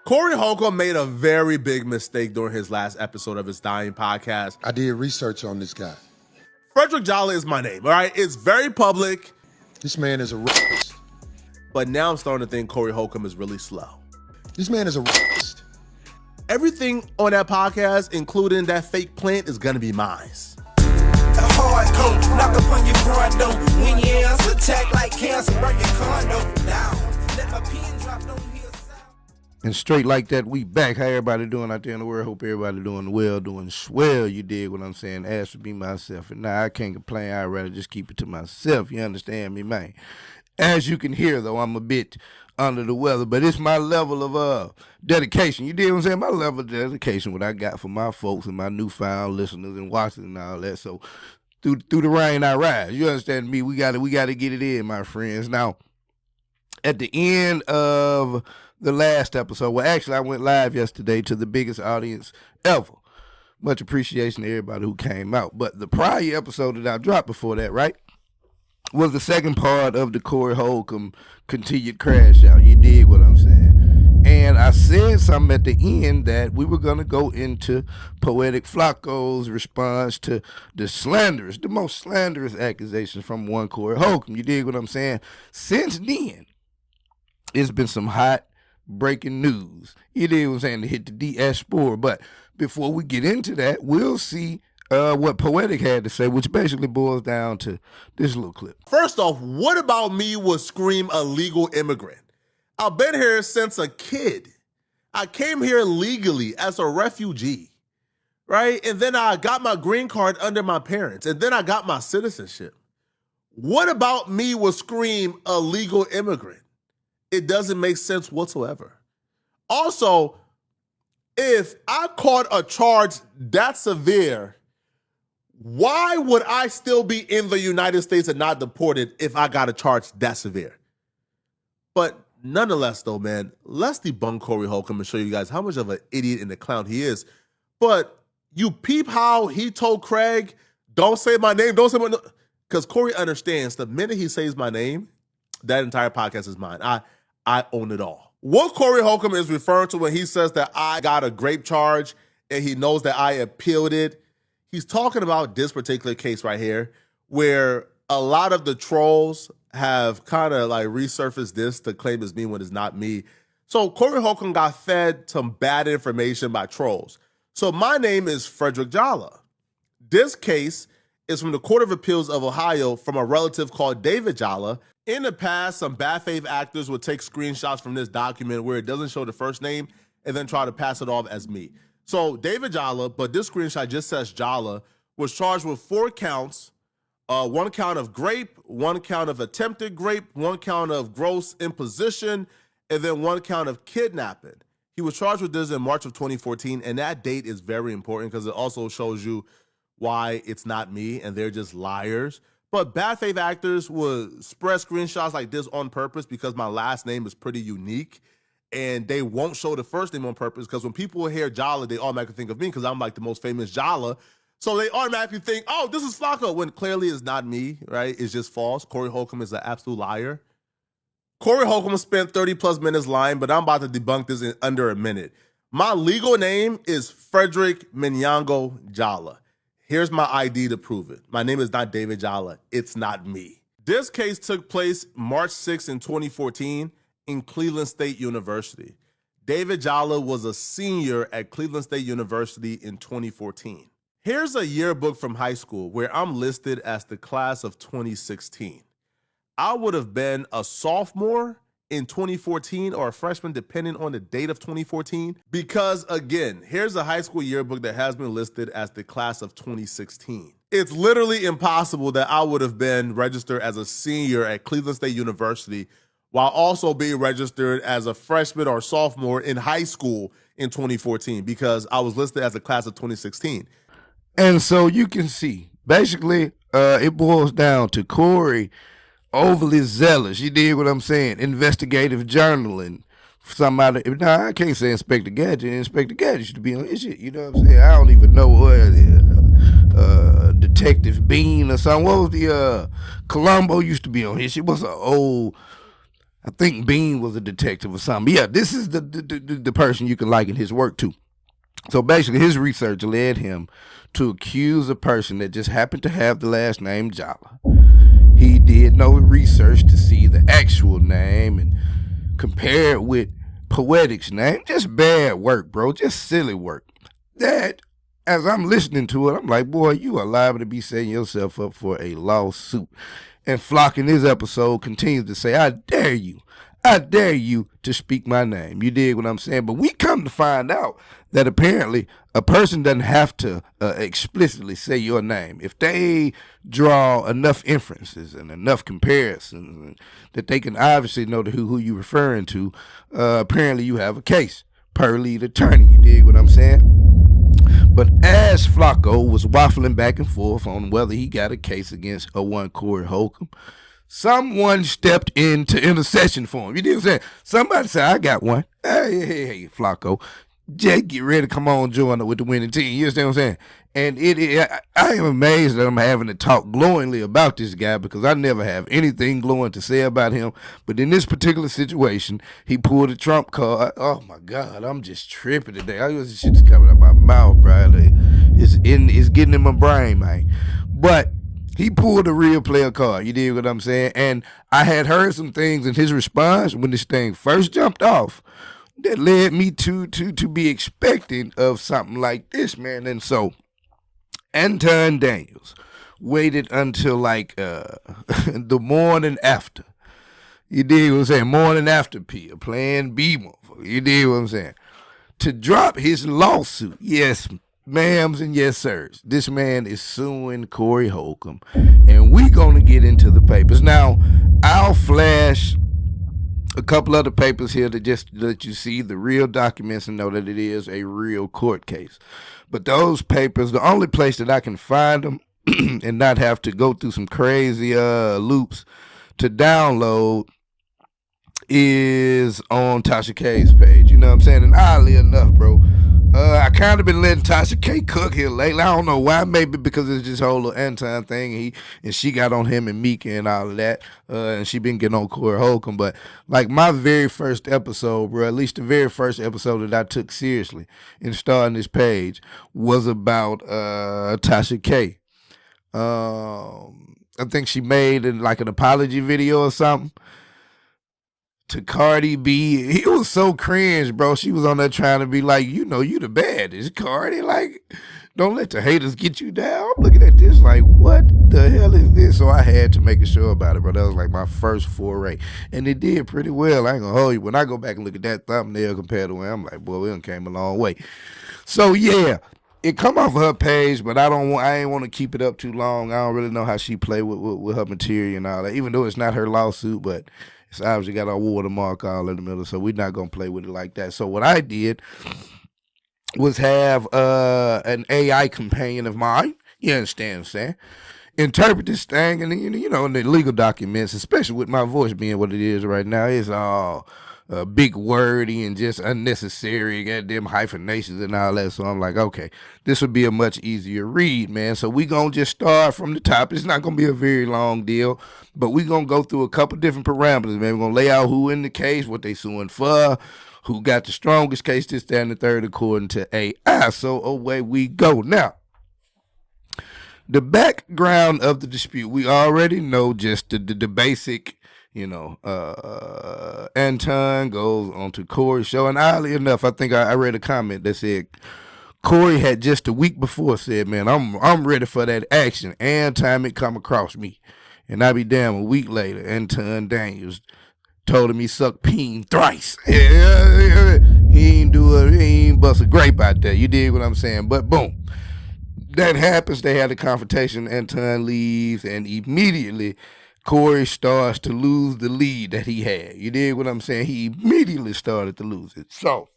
Corey Holcomb made a very big mistake during his last episode of his Dying podcast. I did research on this guy. Frederick Jolly is my name, all right? It's very public. This man is a racist. But now I'm starting to think Corey Holcomb is really slow. This man is a racist. Everything on that podcast, including that fake plant, is going to be mine. A hard coat, knock upon your front door. When your ass attack like cancer, burn your condo down. Let my pen drop, don't hear sound. And straight like that, we back. How everybody doing out there in the world? Hope everybody doing well, doing swell. You dig what I'm saying? As for me, myself. And now I can't complain. I'd rather just keep it to myself. You understand me, man? As you can hear, though, I'm a bit under the weather, but it's my level of dedication. You dig what I'm saying? My level of dedication, what I got for my folks and my newfound listeners and watchers and all that. So through the rain, I rise. You understand me? We got to get it in, my friends. Now, at the end of the last episode, well, actually, I went live yesterday to the biggest audience ever. Much appreciation to everybody who came out. But the prior episode that I dropped before that, right, was the second part of the Corey Holcomb continued crash out. You dig what I'm saying? And I said something at the end that we were going to go into Poetic FLAKKO's response to the most slanderous accusations from one Corey Holcomb. You dig what I'm saying? Since then, it's been some hot breaking news. You dig what I'm saying? To hit the diaspora. But before we get into that, we'll see what Poetic had to say, which basically boils down to this little clip. First off, what about me would scream illegal immigrant? I've been here since a kid. I came here legally as a refugee, right? And then I got my green card under my parents, and then I got my citizenship. What about me would scream illegal immigrant? It doesn't make sense whatsoever. Also, if I caught a charge that severe, why would I still be in the United States and not deported if I got a charge that severe? But nonetheless, though, man, let's debunk Corey Holcomb and show you guys how much of an idiot and a clown he is. But you peep how he told Craig, don't say my name, don't say my name. Because Corey understands the minute he says my name, that entire podcast is mine. I own it all. What Corey Holcomb is referring to when he says that I got a grape charge and he knows that I appealed it, he's talking about this particular case right here where a lot of the trolls have kind of like resurfaced this to claim it's me when it's not me. So Corey Holcomb got fed some bad information by trolls. So my name is Frederick Jalla. This case is from the Court of Appeals of Ohio from a relative called David Jalla. In the past, some bad faith actors would take screenshots from this document where it doesn't show the first name and then try to pass it off as me. So David Jalla, but this screenshot just says Jalla, was charged with 4 counts, 1 count of grape, 1 count of attempted grape, 1 count of gross imposition, and then 1 count of kidnapping. He was charged with this in March of 2014, and that date is very important because it also shows you why it's not me and they're just liars. But bad faith actors would spread screenshots like this on purpose because my last name is pretty unique. And they won't show the first name on purpose because when people hear Jalla, they automatically think of me because I'm like the most famous Jalla. So they automatically think, oh, this is FLAKKO, when clearly it's not me, right? It's just false. Corey Holcomb is an absolute liar. Corey Holcomb spent 30 plus minutes lying, but I'm about to debunk this in under a minute. My legal name is Frederick Minyango Jalla. Here's my ID to prove it. My name is not David Jalla. It's not me. This case took place March 6th in 2014. In Cleveland State University. David Jalla was a senior at Cleveland State University in 2014. Here's a yearbook from high school where I'm listed as the class of 2016. I would have been a sophomore in 2014 or a freshman depending on the date of 2014 because, again, here's a high school yearbook that has been listed as the class of 2016. It's literally impossible that I would have been registered as a senior at Cleveland State University while also being registered as a freshman or sophomore in high school in 2014 because I was listed as a class of 2016. And so you can see, basically, it boils down to Corey overly zealous. You dig what I'm saying? Investigative journaling. Somebody, now I can't say Inspector Gadget. Inspector Gadget should be on his shit. You know what I'm saying? I don't even know what Detective Bean or something. What was the Columbo used to be on his shit? What's an old I think Bean was a detective or something. Yeah, this is the person you can liken his work to. So basically, his research led him to accuse a person that just happened to have the last name Jala. He did no research to see the actual name and compare it with Poetic's name. Just bad work, bro. Just silly work. That, as I'm listening to it, I'm like, boy, you are liable to be setting yourself up for a lawsuit. And FLAKKO in this episode continues to say, I dare you to speak my name. You dig what I'm saying? But we come to find out that apparently a person doesn't have to explicitly say your name. If they draw enough inferences and enough comparisons that they can obviously know who you're referring to, apparently you have a case per lead attorney. You dig what I'm saying? But as FLAKKO was waffling back and forth on whether he got a case against one Corey Holcomb, someone stepped into intercession for him. You know what I'm saying? Somebody said, I got one. Hey, FLAKKO. Jay, get ready to come on, join up with the winning team. You understand what I'm saying? And I am amazed that I'm having to talk glowingly about this guy because I never have anything glowing to say about him. But in this particular situation, he pulled a trump card. Oh my God, I'm just tripping today. This shit's coming out my mouth, bro. It's getting in my brain, man. But he pulled a real player card. You dig what I'm saying? And I had heard some things in his response when this thing first jumped off that led me to be expecting of something like this, man. And so Anton Daniels waited until like the morning after. You dig what I'm saying? Morning after pill, plan B, motherfucker. You dig what I'm saying? To drop his lawsuit. Yes, ma'ams and yes, sirs. This man is suing Corey Holcomb, and we gonna get into the papers. Now, I'll flash a couple other papers here to just let you see the real documents and know that it is a real court case. But those papers, the only place that I can find them and not have to go through some crazy loops to download is on Tasha K's page. You know what I'm saying? And oddly enough, bro, I kind of been letting Tasha K cook here lately. I don't know why. Maybe because it's this whole little Anton thing. And she got on him and Mika and all of that. And she been getting on Corey Holcomb. But like my very first episode, bro, at least the very first episode that I took seriously in starting this page was about Tasha K. I think she made like an apology video or something to Cardi B. It was so cringe, bro. She was on there trying to be like, you know, you the baddest, Cardi. Like, don't let the haters get you down. I'm looking at this like, what the hell is this? So I had to make a show about it, bro. That was like my first foray. And it did pretty well. I ain't gonna hold you. When I go back and look at that thumbnail compared to where I'm like, boy, we done came a long way. So yeah, it come off of her page, but I ain't want to keep it up too long. I don't really know how she play with her material and all that, even though it's not her lawsuit, but it's obviously got our watermark all in the middle, so we're not going to play with it like that. So what I did was have an AI companion of mine, you understand what I'm saying, interpret this thing, and you know, in the legal documents, especially with my voice being what it is right now, it's all big wordy and just unnecessary, goddamn hyphenations and all that. So I'm like, okay, this would be a much easier read, man. So we gonna just start from the top. It's not gonna be a very long deal, but we gonna go through a couple different parameters, man. We're gonna lay out who in the case, what they suing for, who got the strongest case, this, that, and the third, according to AI. So away we go. Now, the background of the dispute, we already know just the basic. You know, Anton goes on to Corey's show, and oddly enough, I think I read a comment that said Corey had just a week before said, "Man, I'm ready for that action." And time it come across me, and I be damn, a week later, Anton Daniels told him he sucked peen thrice. He ain't bust a grape out there. You dig what I'm saying? But boom, that happens. They had a confrontation. Anton leaves, and immediately Corey starts to lose the lead that he had. You dig what I'm saying? He immediately started to lose it. So,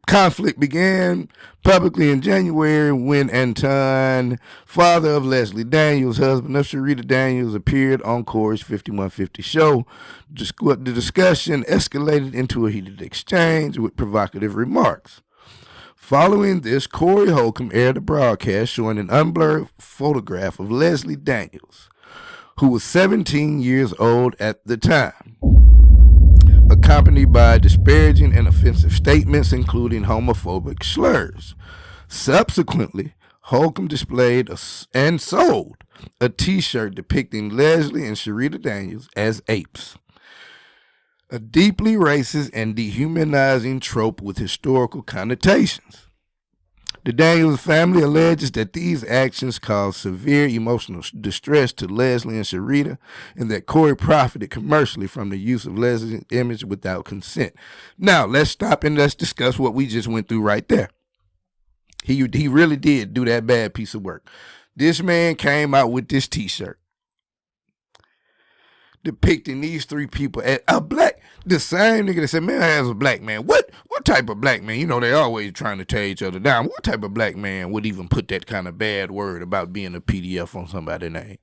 conflict began publicly in January when Anton, father of Leslie Daniels, husband of Sharita Daniels, appeared on Corey's 5150 show. The discussion escalated into a heated exchange with provocative remarks. Following this, Corey Holcomb aired a broadcast showing an unblurred photograph of Leslie Daniels, who was 17 years old at the time, accompanied by disparaging and offensive statements, including homophobic slurs. Subsequently, Holcomb displayed and sold a t-shirt depicting Leslie and Sharita Daniels as apes, a deeply racist and dehumanizing trope with historical connotations. The Daniels family alleges that these actions caused severe emotional distress to Leslie and Sharita, and that Corey profited commercially from the use of Leslie's image without consent. Now, let's stop and let's discuss what we just went through right there. He really did do that bad piece of work. This man came out with this t-shirt depicting these three people as a black, the same nigga that said, man, as a black man. What type of black man? You know, they always trying to tear each other down. What type of black man would even put that kind of bad word about being a PDF on somebody's name?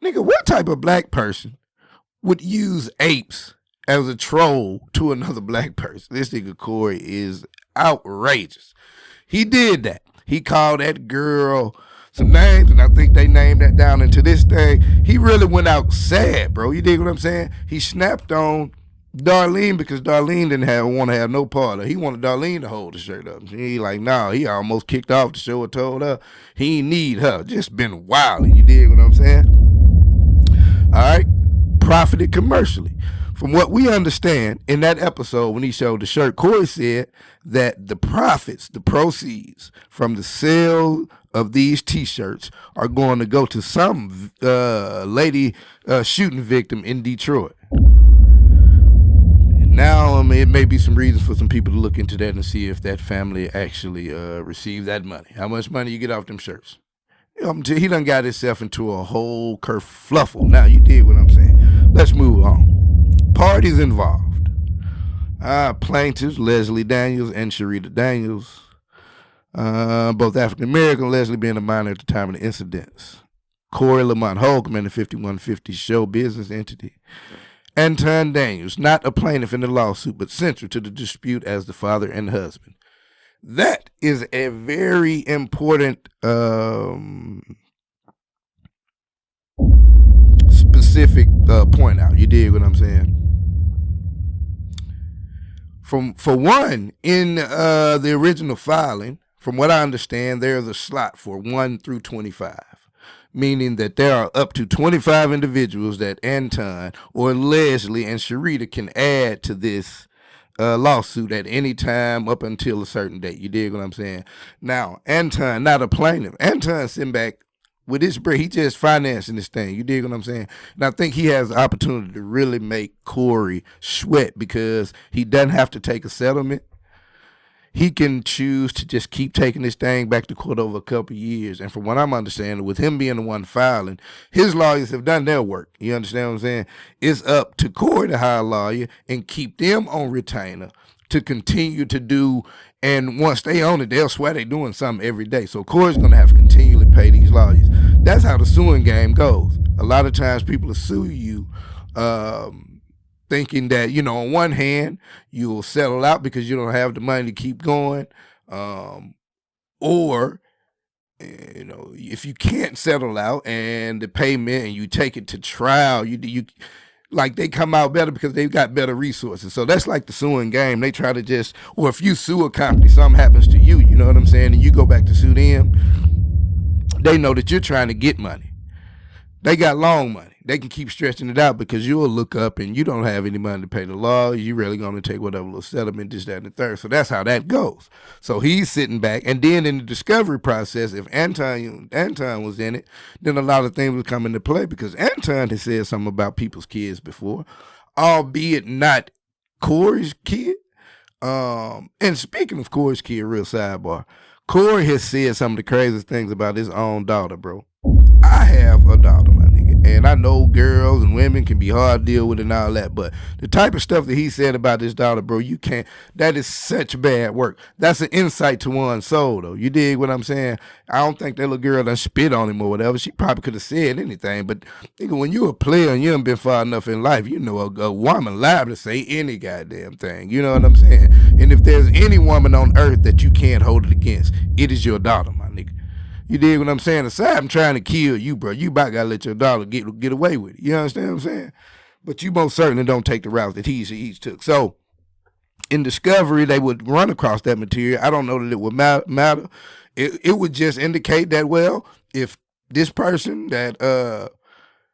Nigga, what type of black person would use apes as a troll to another black person? This nigga Corey is outrageous. He did that. He called that girl some names, and I think they named that down into this thing. He really went out sad, bro. You dig what I'm saying? He snapped on Darlene because Darlene didn't want to have no part of it. He wanted Darlene to hold the shirt up. He like, nah, he almost kicked off the show and told her he ain't need her. Just been wilding. You dig what I'm saying? All right. Profited commercially. From what we understand in that episode when he showed the shirt, Corey said that the profits, the proceeds from the sale of these t-shirts are going to go to some lady shooting victim in Detroit. And now it may be some reasons for some people to look into that and see if that family actually received that money. How much money you get off them shirts? He done got himself into a whole kerfluffle. Now, you did what I'm saying. Let's move on. Parties involved. Plaintiffs, Leslie Daniels and Sharita Daniels, both African-American, Leslie being a minor at the time of the incidents. Corey Lamont Holcomb and the 5150 show business entity. Anton Daniels, not a plaintiff in the lawsuit, but central to the dispute as the father and husband. That is a very important specific point out. You dig what I'm saying? For one, in the original filing, from what I understand, there's a slot for 1 through 25, meaning that there are up to 25 individuals that Anton or Leslie and Sharita can add to this lawsuit at any time up until a certain date. You dig what I'm saying? Now, Anton, not a plaintiff. Anton sitting back with his bread. He just financing this thing. You dig what I'm saying? And I think he has the opportunity to really make Corey sweat because he doesn't have to take a settlement. He can choose to just keep taking this thing back to court over a couple of years. And from what I'm understanding, with him being the one filing, his lawyers have done their work. You understand what I'm saying? It's up to Corey to hire a lawyer and keep them on retainer to continue to do. And once they own it, they'll swear they're doing something every day. So Corey's going to have to continually pay these lawyers. That's how the suing game goes. A lot of times people will sue you thinking that, you know, on one hand, you'll settle out because you don't have the money to keep going. Or, you know, if you can't settle out and the payment and you take it to trial, you like they come out better because they've got better resources. So that's like the suing game. They try to just, or if you sue a company, something happens to you, you know what I'm saying, and you go back to sue them, they know that you're trying to get money. They got long money. They can keep stretching it out because you'll look up and you don't have any money to pay the law. You're really going to take whatever little settlement, this, that, and the third. So that's how that goes. So he's sitting back. And then in the discovery process, if Anton was in it, then a lot of things would come into play because Anton has said something about people's kids before, albeit not Corey's kid. And speaking of Corey's kid, real sidebar, Corey has said some of the craziest things about his own daughter, bro. I have a daughter, my nigga, and I know girls and women can be hard to deal with and all that, but the type of stuff that he said about his daughter, bro, you can't, that is such bad work. That's an insight to one's soul, though. You dig what I'm saying? I don't think that little girl done spit on him or whatever. She probably could have said anything, but nigga, when you a player and you haven't been far enough in life, you know a woman liable to say any goddamn thing. You know what I'm saying? And if there's any woman on earth that you can't hold it against, it is your daughter, my nigga. You dig what I'm saying? Aside from trying to kill you, bro, you about gotta let your daughter get away with it. You understand what I'm saying? But you most certainly don't take the route that he's took. So in discovery, they would run across that material. I don't know that it would matter. It would just indicate that, well, if this person that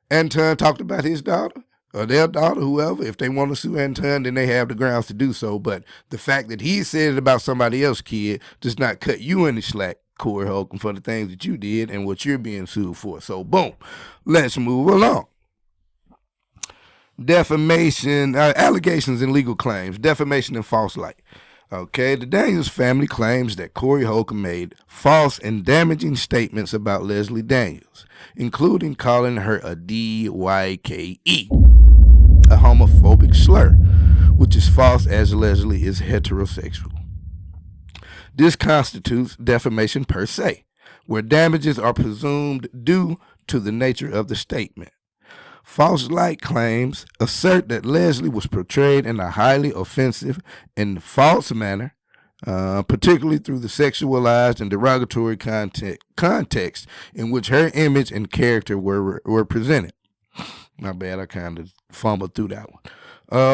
Anton talked about his daughter or their daughter, whoever, if they want to sue Anton, then they have the grounds to do so. But the fact that he said it about somebody else's kid does not cut you any slack, Corey Holcomb, for the things that you did and what you're being sued for. So, boom, let's move along. Defamation, allegations and legal claims, defamation and false light. Okay, the Daniels family claims that Corey Holcomb made false and damaging statements about Leslie Daniels, including calling her a DYKE, a homophobic slur, which is false as Leslie is heterosexual. This constitutes defamation per se, where damages are presumed due to the nature of the statement. False light claims assert that Leslie was portrayed in a highly offensive and false manner, particularly through the sexualized and derogatory context in which her image and character were presented. My bad, I kind of fumbled through that one.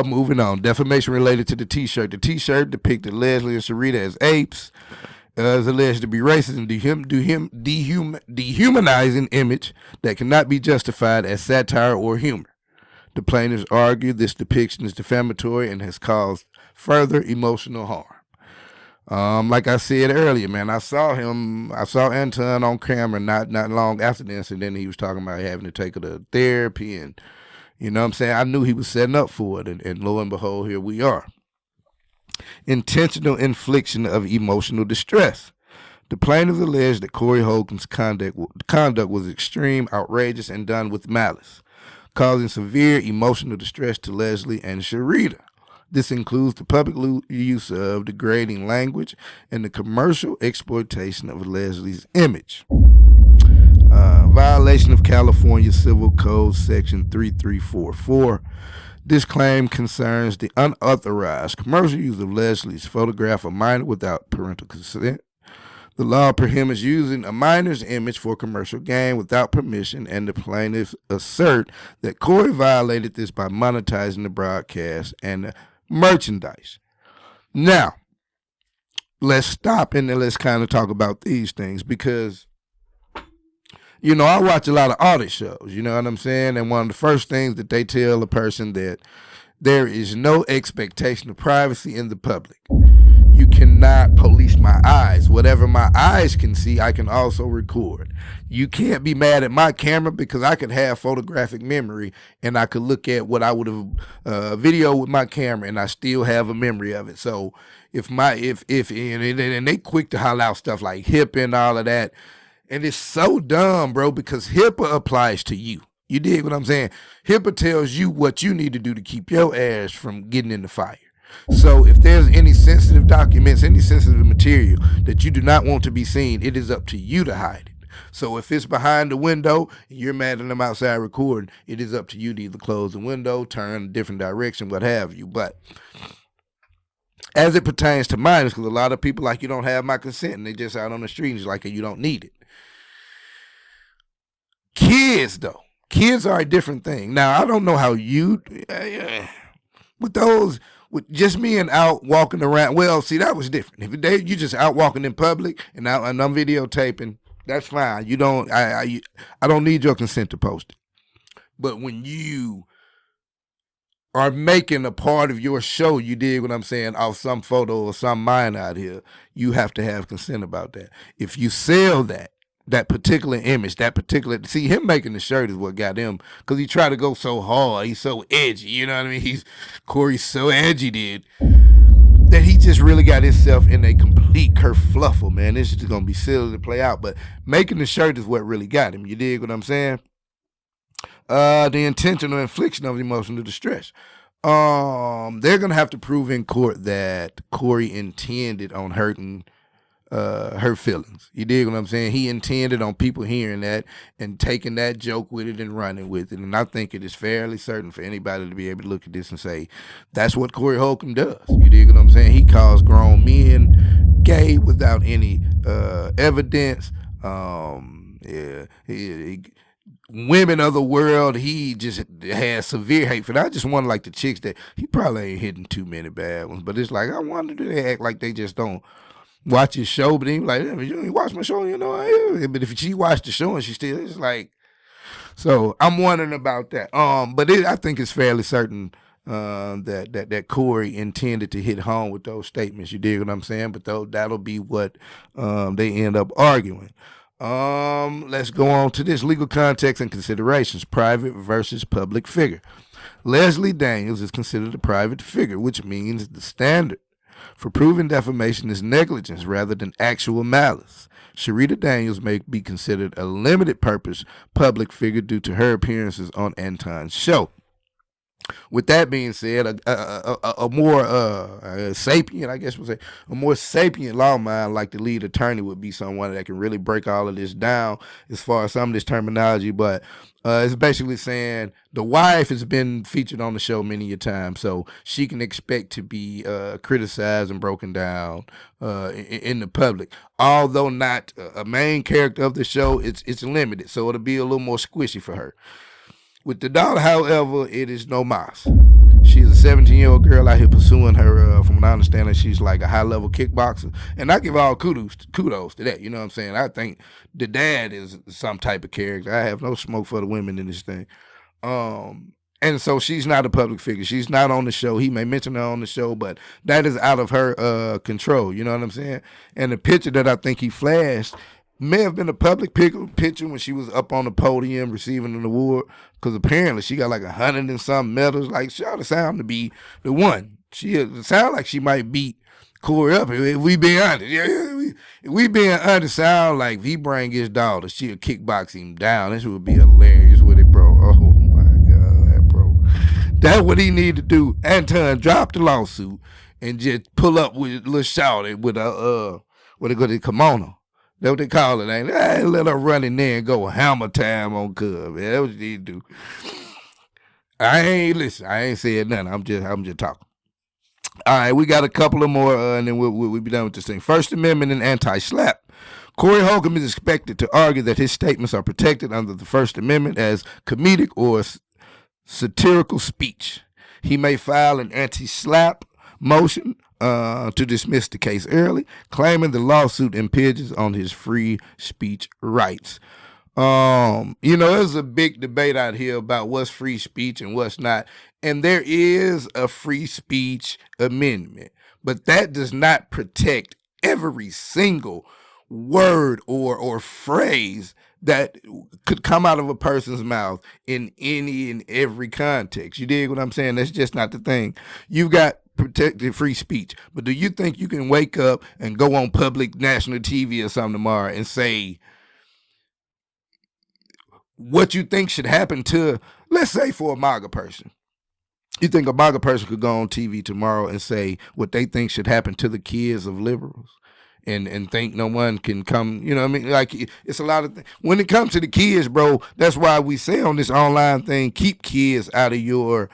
Moving on, defamation related to the T-shirt. The T-shirt depicted Leslie and Sarita as apes, is alleged to be racist and dehumanizing image that cannot be justified as satire or humor. The plaintiffs argue this depiction is defamatory and has caused further emotional harm. Like I said earlier, man, I saw Anton on camera not long after the incident. He was talking about having to take her to therapy, and you know what I'm saying? I knew he was setting up for it, and lo and behold, here we are. Intentional infliction of emotional distress. The plaintiffs alleged that Corey Holcomb's conduct was extreme, outrageous, and done with malice, causing severe emotional distress to Leslie and Sarita. This includes the public use of degrading language and the commercial exploitation of Leslie's image. Violation of California Civil Code Section 3344. This claim concerns the unauthorized commercial use of Leslie's photograph of a minor without parental consent. The law prohibits using a minor's image for commercial gain without permission, and the plaintiffs assert that Corey violated this by monetizing the broadcast and the merchandise. Now, let's stop and let's kind of talk about these things, because you know, I watch a lot of audit shows, you know what I'm saying? And one of the first things that they tell a person that there is no expectation of privacy in the public. You cannot police my eyes. Whatever my eyes can see, I can also record. You can't be mad at my camera because I could have photographic memory and I could look at what I would have video with my camera and I still have a memory of it. So if and they quick to holler out stuff like HIPAA and all of that. And it's so dumb, bro, because HIPAA applies to you. You dig what I'm saying? HIPAA tells you what you need to do to keep your ass from getting in the fire. So if there's any sensitive documents, any sensitive material that you do not want to be seen, it is up to you to hide it. So if it's behind the window and you're mad at them outside recording, it is up to you to either close the window, turn a different direction, what have you. But as it pertains to minors, because a lot of people like, you don't have my consent, and they just out on the street and it's like, you don't need it. Kids, though. Kids are a different thing. Now, I don't know how you, with just being out walking around, well, see, that was different. If you just out walking in public and I'm videotaping, that's fine. You don't, I don't need your consent to post it. But when you are making a part of your show, you dig what I'm saying, off some photo or some minor out here, you have to have consent about that. If you sell that particular image, see, him making the shirt is what got him, because he tried to go so hard, he's so edgy, you know what I mean? Corey's so edgy, that he just really got himself in a complete kerfluffle, man. This is just going to be silly to play out, but making the shirt is what really got him, you dig what I'm saying? The intentional infliction of emotional distress. They're going to have to prove in court that Corey intended on hurting her feelings. You dig what I'm saying? He intended on people hearing that and taking that joke with it and running with it. And I think it is fairly certain for anybody to be able to look at this and say, that's what Corey Holcomb does. You dig what I'm saying? He calls grown men gay without any evidence, Women of the world, he just has severe hate for that. I just wonder, like the chicks that he probably ain't hitting too many bad ones, but it's like I wonder, do they act like they just don't watch his show? But he like, you ain't watch my show, you know. But if she watched the show and she still, it's like, so I'm wondering about that. But I think it's fairly certain that Corey intended to hit home with those statements. You dig what I'm saying? But that'll be what they end up arguing. Let's go on to this legal context and considerations: private versus public figure. Leslie Daniels is considered a private figure, which means the standard for proving defamation is negligence rather than actual malice. Sharita Daniels may be considered a limited purpose public figure due to her appearances on Anton's show. With that being said, a more sapient, I guess we'll say, a more sapient law mind like the lead attorney would be someone that can really break all of this down as far as some of this terminology. But it's basically saying the wife has been featured on the show many a time, so she can expect to be criticized and broken down in the public. Although not a main character of the show, it's limited, so it'll be a little more squishy for her. With the daughter, however, it is no mas. She's a 17-year-old girl out here pursuing her, from what I understand, she's like a high-level kickboxer. And I give all kudos to that, you know what I'm saying? I think the dad is some type of character. I have no smoke for the women in this thing. And so she's not a public figure. She's not on the show. He may mention her on the show, but that is out of her control, you know what I'm saying? And the picture that I think he flashed may have been a public picture when she was up on the podium receiving an award, because apparently she got like 100 and some medals. Like, she ought to sound to be the one. She sound like she might beat Corey up. If we being honest, if we being honest, sound like if he bring his daughter, she'll kickbox him down. This would be hilarious with it, bro. Oh my God, bro. That's what he need to do. Anton, drop the lawsuit and just pull up with little shawty with a what they call it, kimono. That's what they call it, ain't it? Let her run in there and go hammer time on Cub. Man. That's what you need to do. I ain't saying nothing. I'm just talking. All right, we got a couple of more, and then we'll be done with this thing. First Amendment and anti-slap. Corey Holcomb is expected to argue that his statements are protected under the First Amendment as comedic or satirical speech. He may file an anti-slap motion to dismiss the case early, claiming the lawsuit impinges on his free speech rights. There's a big debate out here about what's free speech and what's not. And there is a free speech amendment, but that does not protect every single word or phrase that could come out of a person's mouth in any and every context. You dig what I'm saying? That's just not the thing. You've got protected free speech, but do you think you can wake up and go on public national TV or something tomorrow and say what you think should happen to, let's say, for a MAGA person? You think a MAGA person could go on TV tomorrow and say what they think should happen to the kids of liberals and think no one can come, you know what I mean? Like, it's a lot of things. When it comes to the kids, bro, that's why we say on this online thing, keep kids out of your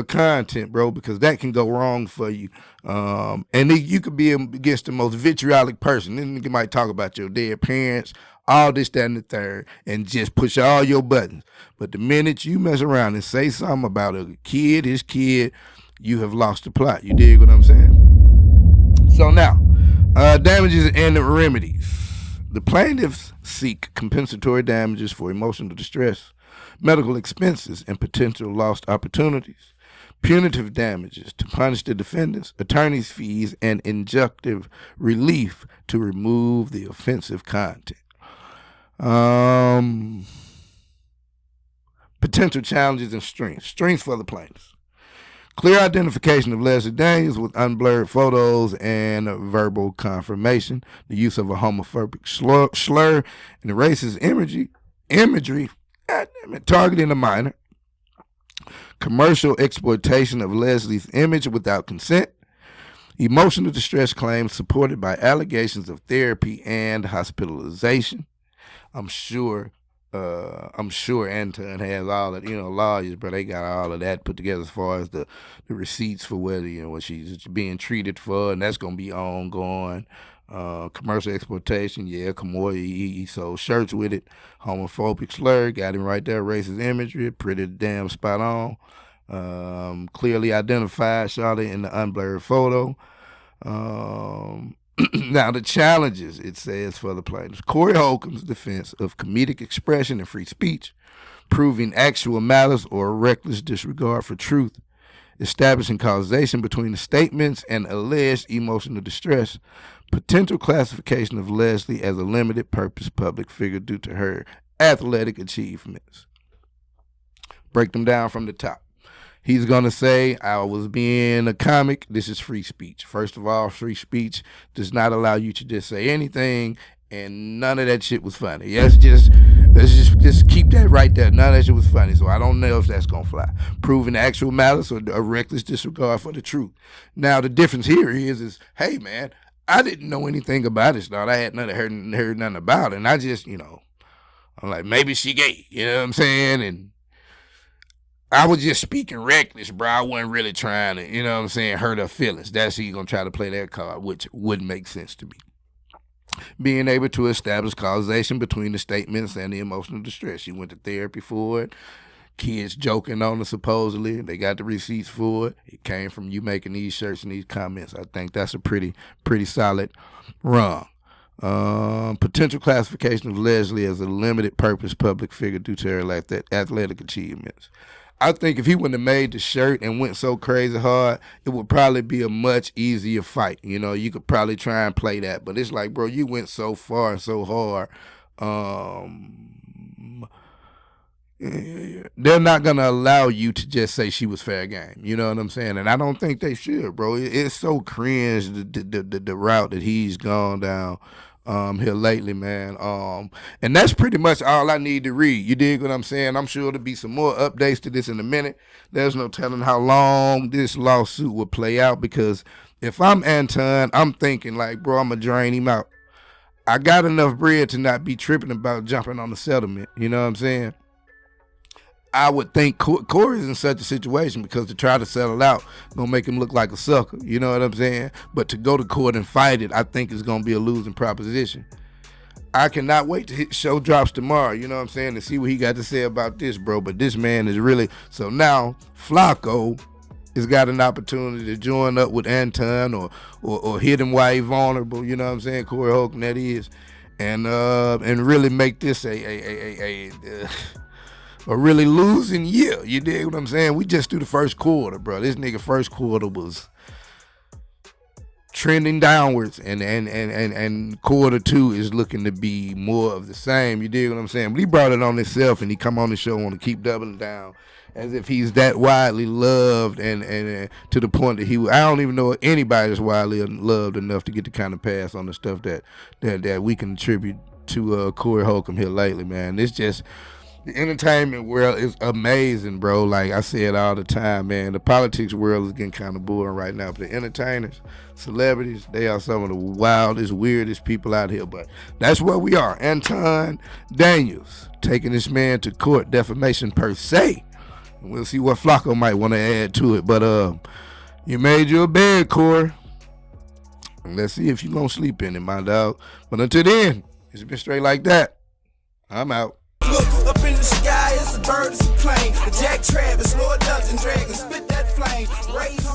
content, bro, because that can go wrong for you. And you could be against the most vitriolic person. Then you might talk about your dead parents, all this, that, and the third, and just push all your buttons. But the minute you mess around and say something about a kid, his kid, you have lost the plot. You dig what I'm saying? So now, damages and the remedies. The plaintiffs seek compensatory damages for emotional distress, medical expenses, and potential lost opportunities, punitive damages to punish the defendants, attorney's fees, and injunctive relief to remove the offensive content. Potential challenges and strengths. Strengths for the plaintiffs. Clear identification of Leslie Daniels with unblurred photos and verbal confirmation. The use of a homophobic slur and racist imagery targeting a minor. Commercial exploitation of Leslie's image without consent. Emotional distress claims supported by allegations of therapy and hospitalization. I'm sure I'm sure Anton has all of, lawyers, but they got all of that put together as far as the receipts for whether, what she's being treated for, and that's going to be ongoing. Commercial exploitation, yeah, Kamoy, he sold shirts with it. Homophobic slur, got him right there. Racist imagery, pretty damn spot on. Clearly identified Charlotte in the unblurred photo. Now the challenges, it says for the plaintiffs. Corey Holcomb's defense of comedic expression and free speech, proving actual malice or reckless disregard for truth, establishing causation between the statements and alleged emotional distress, potential classification of Leslie as a limited purpose public figure due to her athletic achievements. Break them down from the top. He's going to say, I was being a comic. This is free speech. First of all, free speech does not allow you to just say anything, and none of that shit was funny. Let's just keep that right there. None of that shit was funny, so I don't know if that's going to fly. Proving actual malice or a reckless disregard for the truth. Now, the difference here is hey, man, I didn't know anything about this, dog. I had heard nothing about it, and I just, I'm like, maybe she gay, you know what I'm saying? And I was just speaking reckless, bro. I wasn't really trying to, hurt her feelings. That's how you going to try to play that card, which wouldn't make sense to me. Being able to establish causation between the statements and the emotional distress. She went to therapy for it. Kids joking on her supposedly. They got the receipts for it. It came from you making these shirts and these comments. I think that's a pretty solid run. Potential classification of Leslie as a limited purpose public figure due to her athletic achievements. I think if he wouldn't have made the shirt and went so crazy hard, it would probably be a much easier fight. You could probably try and play that. But it's like, bro, you went so far and so hard. They're not going to allow you to just say she was fair game. You know what I'm saying? And I don't think they should, bro. It's so cringe, the route that he's gone down here lately, man. And that's pretty much all I need to read. You dig what I'm saying? I'm sure there'll be some more updates to this in a minute. There's no telling how long this lawsuit will play out, because if I'm Anton, I'm thinking like, bro, I'm going to drain him out. I got enough bread to not be tripping about jumping on the settlement. You know what I'm saying? I would think Corey's in such a situation because to try to settle out gonna make him look like a sucker. You know what I'm saying? But to go to court and fight it, I think is gonna be a losing proposition. I cannot wait to hit show drops tomorrow. You know what I'm saying? To see what he got to say about this, bro. But this man is really so now. FLAKKO has got an opportunity to join up with Anton or hit him while he's vulnerable. You know what I'm saying? Corey Holcomb, that is, and really make this a really losing year. You dig what I'm saying? We just through the first quarter, bro. This nigga first quarter was trending downwards, and quarter two is looking to be more of the same. You dig what I'm saying? But he brought it on himself, and he come on the show want to keep doubling down as if he's that widely loved and to the point that I don't even know anybody that's widely loved enough to get the kind of pass on the stuff that we can attribute to Corey Holcomb here lately, man. It's just the entertainment world is amazing, bro. Like I say it all the time, man. The politics world is getting kind of boring right now. But the entertainers, celebrities, they are some of the wildest, weirdest people out here. But that's where we are. Anton Daniels taking this man to court, defamation per se. And we'll see what FLAKKO might want to add to it. But you made your bed, Corey. And let's see if you're going to sleep in it, my dog. But until then, it's been straight like that. I'm out. Look up in the sky, it's a bird, it's a plane. Jack Travis, Lord Dungeon Dragon, spit that flame. Raise